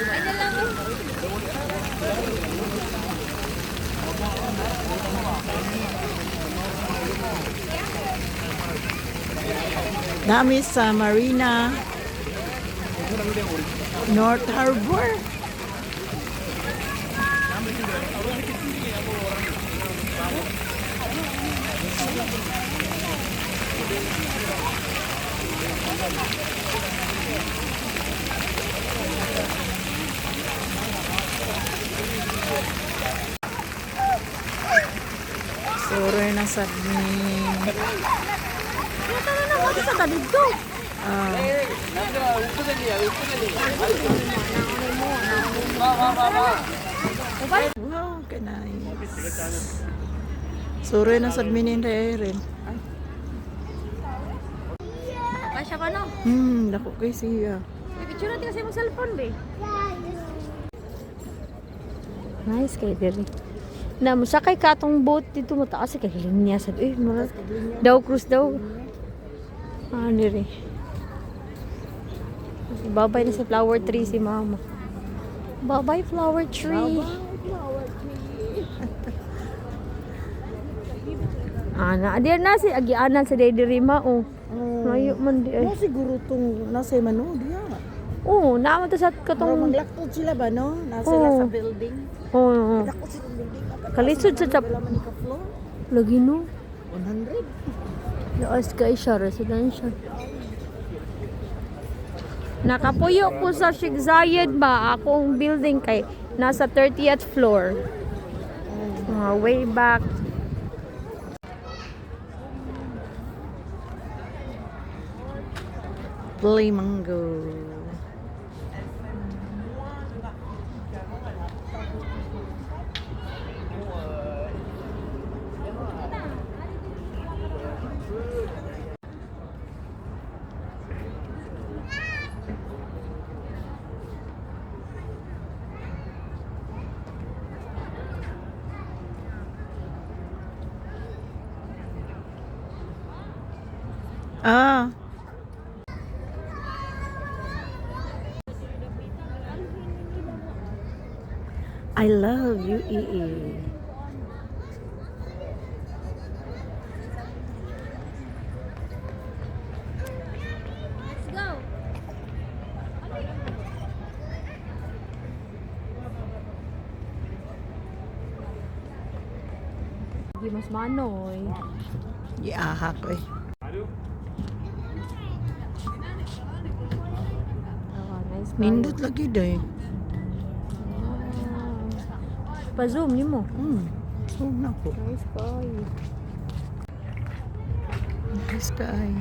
Ay na lang eh. Dami sa Marina North Harbor. Sure na sa Sa talid ko. wow, kanay. Sure na sa minin rin. Kasya ka no? Dako kay siya. Picture natin kasi mong cellphone be. Nice kay diri. Na musakay ka atong boat dito mataas kay linya sad mura daw cruise daw. Diri. Babay na sa flower tree si mama. Babay flower tree. Adir na si agianan sa Rima oh. Layo man di ay. Mo siguro tong nasa mano diya. Oo, naman to sa katong Maglakto sila ba no? Nasa sila sa building. Oo. Dako sa building. Kalisod sa tap. Wala man ka floor. Lagi no. 100. Laas kay siya residential. Nakapuyo ko sa Sheikh Zayed ba akong building kay nasa 30th floor. Way back. Play mango. I love UAE. Let's go. Di mas manoy. Giahak eh. Nice. Nindot lagi day. Pa-zoom ni mo. So na po. Nice kayo. Nice kay.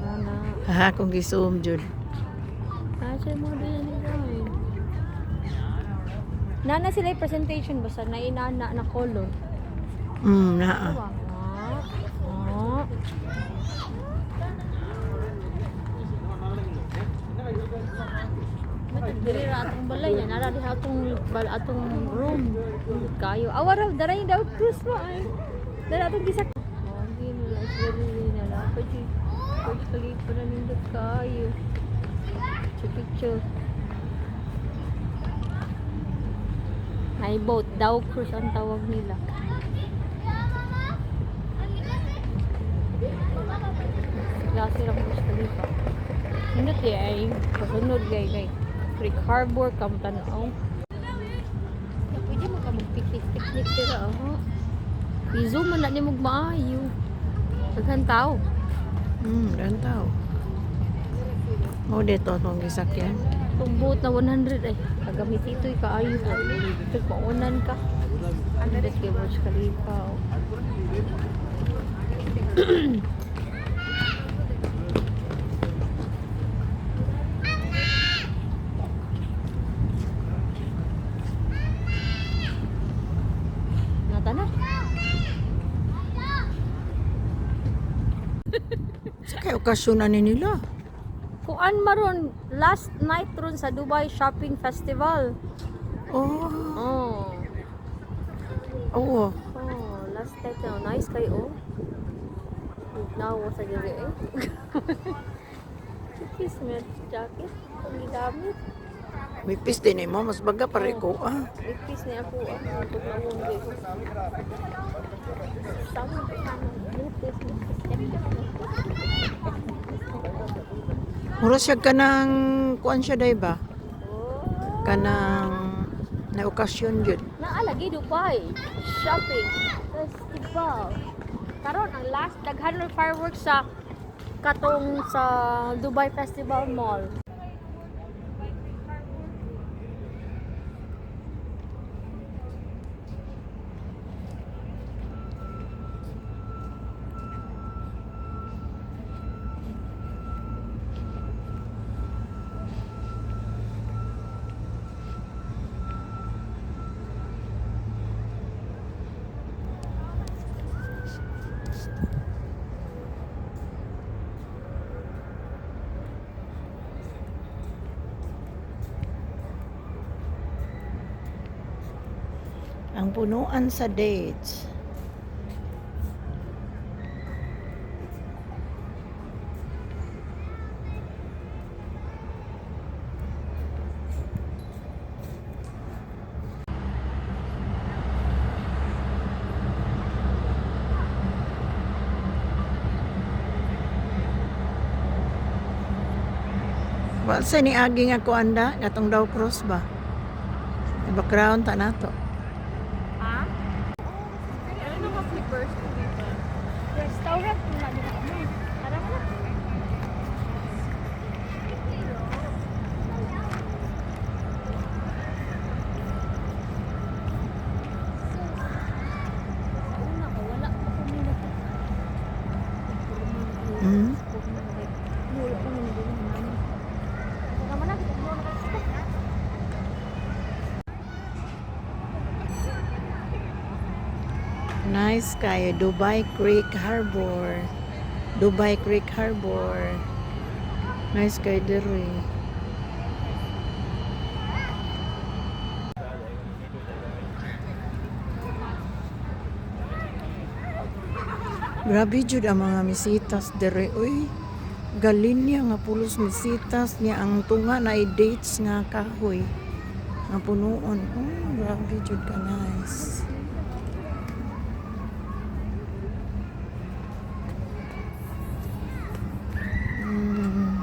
Nana. Kung gi-zoom jud. Nasa mo din ni Nana sila yung presentation basta na inana na color. Naa. Diri ra atong balay niya, nara di atong room. Kayo. Awaraw daray daw cruise mo ay. Dara atong gisak. Hindi mo lang sila na lang. Pwede kalipa na nindot kayo. Picture. May boat daw cruise ang tawag nila. Klase lang cruise kalipa. Nindot ay kasunod gay. Creek Harbor, Kamtanaw. Pwede mo ka mag-picnic tira, I-zoom man na ni mo maayo. Daghan tao. Daghan tao. Mo dito tong gisakyan. Itong boat na 100 ay. Kagamit ito'y kaayo. Ito'y paunan ka. 100 kay Burj Khalifa. Sa kay okasyon ani nila. Kuan maron last night ron sa Dubai Shopping Festival. Oh. Oh, last night na nice kayo. Now sa diri eh. Kismet jacket. Lamit. May pis din mo, mas baga pare ko ah. Ipis niya ako ang pagkawang ko. Sama ko na butis. Mura siya kanang kuan siya day ba? Oh. Kanang na okasyon jud. Naalagi Dubai. Shopping. Festival. Karon ang last daghan ng fireworks sa katong sa Dubai Festival Mall. Ang punuan sa dates. Wa sa ni agi nga kuanda, katong daw cross ba? May background ta nato. Ha? Ano nga flippers? Restaurant na din ako. Tara mo na. Una ko, wala pa ko nila. Hmm? Wala ko nila din naman. Tara mo na. Tara mo na. Nice kayo, Dubai Creek Harbor. Dubai Creek Harbor. Nice kayo diri. Grabe jud ang mga misitas diri. Uy, galinya nga pulos misitas niya ang tunga na dates nga kahoy. Nga punuon. Oh, grabe jud ka nice. Mm.